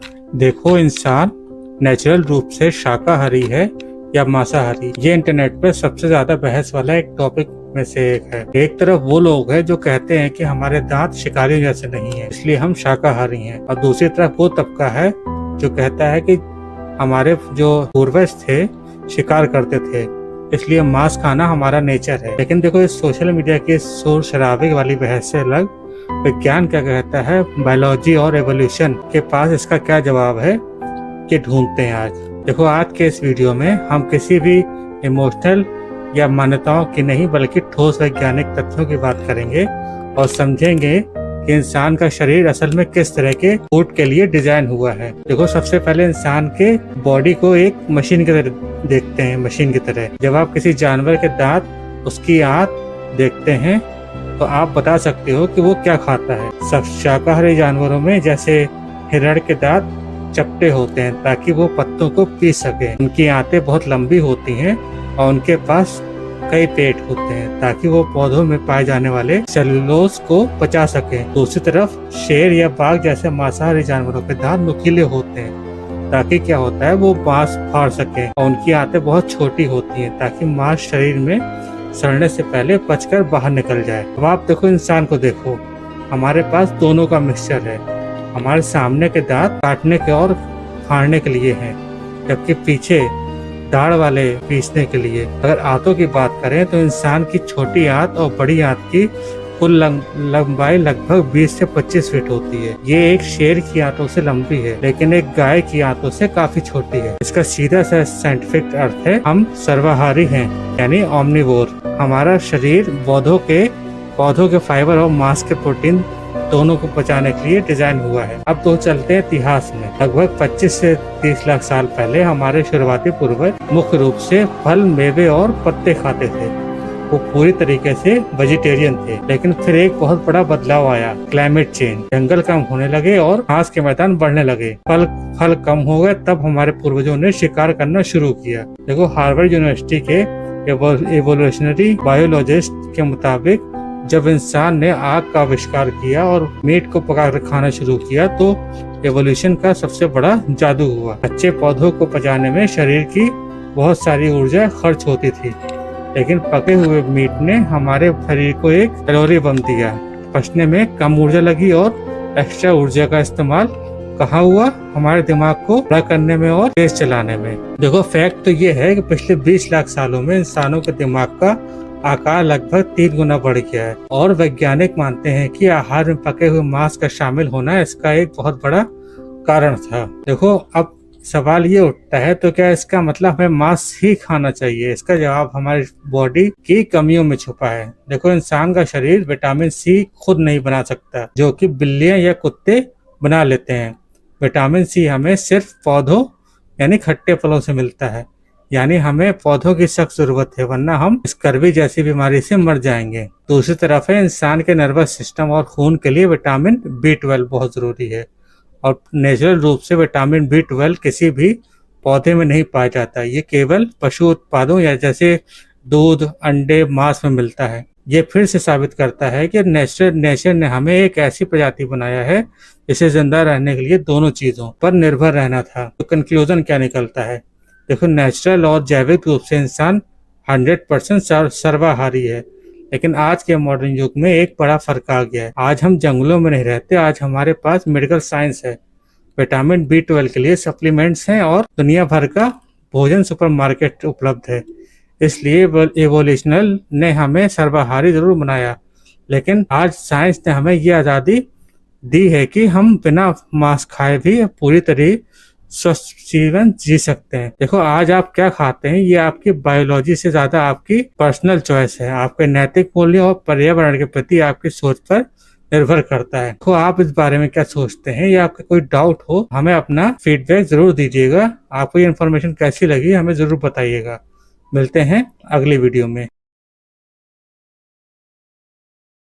देखो, इंसान नेचुरल रूप से शाकाहारी है या मांसाहारी। ये इंटरनेट पर सबसे ज्यादा बहस वाला एक टॉपिक में से एक है। एक तरफ वो लोग हैं जो कहते हैं कि हमारे दांत शिकारियों जैसे नहीं है, इसलिए हम शाकाहारी हैं, और दूसरी तरफ वो तबका है जो कहता है कि हमारे जो पूर्वज थे शिकार करते थे, इसलिए मांस खाना हमारा नेचर है। लेकिन देखो, इस सोशल मीडिया की शोर शराबे वाली बहस से अलग विज्ञान क्या कहता है, बायोलॉजी और एवोल्यूशन के पास इसका क्या जवाब है, ये ढूंढते हैं आज। देखो, आज के इस वीडियो में हम किसी भी इमोशनल या मान्यताओं की नहीं बल्कि ठोस वैज्ञानिक तथ्यों की बात करेंगे और समझेंगे कि इंसान का शरीर असल में किस तरह के फूड के लिए डिजाइन हुआ है। देखो, सबसे पहले इंसान के बॉडी को एक मशीन की तरह देखते हैं, मशीन की तरह। जब आप किसी जानवर के दांत, उसकी आंत देखते हैं तो आप बता सकते हो कि वो क्या खाता है। सब शाकाहारी जानवरों में जैसे हिरण के दांत चपटे होते हैं ताकि वो पत्तों को पी सके। उनकी आंतें बहुत लंबी होती हैं और उनके पास कई पेट होते हैं ताकि वो पौधों में पाए जाने वाले सेलुलोज को पचा सके। दूसरी तरफ शेर या बाघ जैसे मांसाहारी जानवरों के दांत नुकीले होते हैं ताकि क्या होता है, वो मांस फाड़ सके, और उनकी आंतें बहुत छोटी होती हैं ताकि मांस शरीर में सड़ने से पहले पचकर बाहर निकल जाए। अब आप देखो, इंसान को देखो, हमारे पास दोनों का मिक्सचर है। हमारे सामने के दांत काटने के और फाड़ने के लिए हैं, जबकि पीछे दाढ़ वाले पीसने के लिए। अगर आंतों की बात करें तो इंसान की छोटी आंत और बड़ी आंत की कुल लंबाई लगभग 20 से 25 फीट होती है। ये एक शेर की आंतों से लंबी है, लेकिन एक गाय की आंतों से काफी छोटी है। इसका सीधा सा साइंटिफिक अर्थ है, हम सर्वाहारी हैं, यानी ओमनिवोर। हमारा शरीर पौधों के फाइबर और मांस के प्रोटीन दोनों को पचाने के लिए डिजाइन हुआ है। अब तो चलते हैं इतिहास में। लगभग 25 से 30 लाख साल पहले हमारे शुरुआती पूर्वज मुख्य रूप से फल, मेवे और पत्ते खाते थे। वो पूरी तरीके से वेजिटेरियन थे। लेकिन फिर एक बहुत बड़ा बदलाव आया, क्लाइमेट चेंज। जंगल कम होने लगे और घास के मैदान बढ़ने लगे। फल कम हो गए, तब हमारे पूर्वजों ने शिकार करना शुरू किया। देखो, हार्वर्ड यूनिवर्सिटी के एवोल्यूशनरी बायोलॉजिस्ट के मुताबिक जब इंसान ने आग का आविष्कार किया और मीट को पकाकर खाना शुरू किया तो एवोल्यूशन का सबसे बड़ा जादू हुआ। कच्चे पौधों को पचाने में शरीर की बहुत सारी ऊर्जा खर्च होती थी, लेकिन पके हुए मीट ने हमारे शरीर को एक कैलोरी बम दिया। पचने में कम ऊर्जा लगी और एक्स्ट्रा ऊर्जा का इस्तेमाल कहाँ हुआ, हमारे दिमाग को बड़ा करने में और तेज चलाने में। देखो, फैक्ट तो ये है कि पिछले 20 लाख सालों में इंसानों के दिमाग का आकार लगभग 3 गुना बढ़ गया है, और वैज्ञानिक मानते हैं कि आहार में पके हुए मांस का शामिल होना इसका एक बहुत बड़ा कारण था। देखो, अब सवाल ये उठता है, तो क्या इसका मतलब हमें मांस ही खाना चाहिए? इसका जवाब हमारी बॉडी की कमियों में छुपा है। देखो, इंसान का शरीर विटामिन सी खुद नहीं बना सकता, जो कि बिल्लियां या कुत्ते बना लेते हैं। विटामिन सी हमें सिर्फ पौधों यानी खट्टे फलों से मिलता है, यानी हमें पौधों की सख्त जरूरत है, वरना हम स्कर्वी जैसी बीमारी से मर जाएंगे। दूसरी तरफ है, इंसान के नर्वस सिस्टम और खून के लिए विटामिन B12 बहुत जरूरी है, और नेचुरल रूप से विटामिन B12 किसी भी पौधे में नहीं पाया जाता। ये केवल पशु उत्पादों या जैसे दूध, अंडे, मांस में मिलता है। ये फिर से साबित करता है कि नेचर ने हमें एक ऐसी प्रजाति बनाया है जिसे जिंदा रहने के लिए दोनों चीजों पर निर्भर रहना था। तो कंक्लूजन क्या निकलता है? देखो, नेचुरल और जैविक रूप से इंसान 100% सर्वाहारी है, लेकिन आज के मॉडर्न युग में एक बड़ा फर्क आ गया है। आज हम जंगलों में नहीं रहते, आज हमारे पास मेडिकल साइंस है, विटामिन B12 के लिए सप्लीमेंट्स हैं और दुनिया भर का भोजन सुपरमार्केट उपलब्ध है। इसलिए एवोल्यूशनल ने हमें सर्वाहारी जरूर बनाया, लेकिन आज साइंस ने हमें ये आज़ादी दी है कि हम बिना मांस खाए भी पूरी तरह स्वस्थ जीवन जी सकते हैं। देखो, आज आप क्या खाते हैं ये आपकी बायोलॉजी से ज्यादा आपकी पर्सनल चॉइस है। आपके नैतिक मूल्यों और पर्यावरण के प्रति आपकी सोच पर निर्भर करता है। देखो, आप इस बारे में क्या सोचते हैं, या आपका कोई डाउट हो, हमें अपना फीडबैक जरूर दीजिएगा। आपको ये इन्फॉर्मेशन कैसी लगी हमें जरूर बताइएगा। मिलते हैं अगली वीडियो में।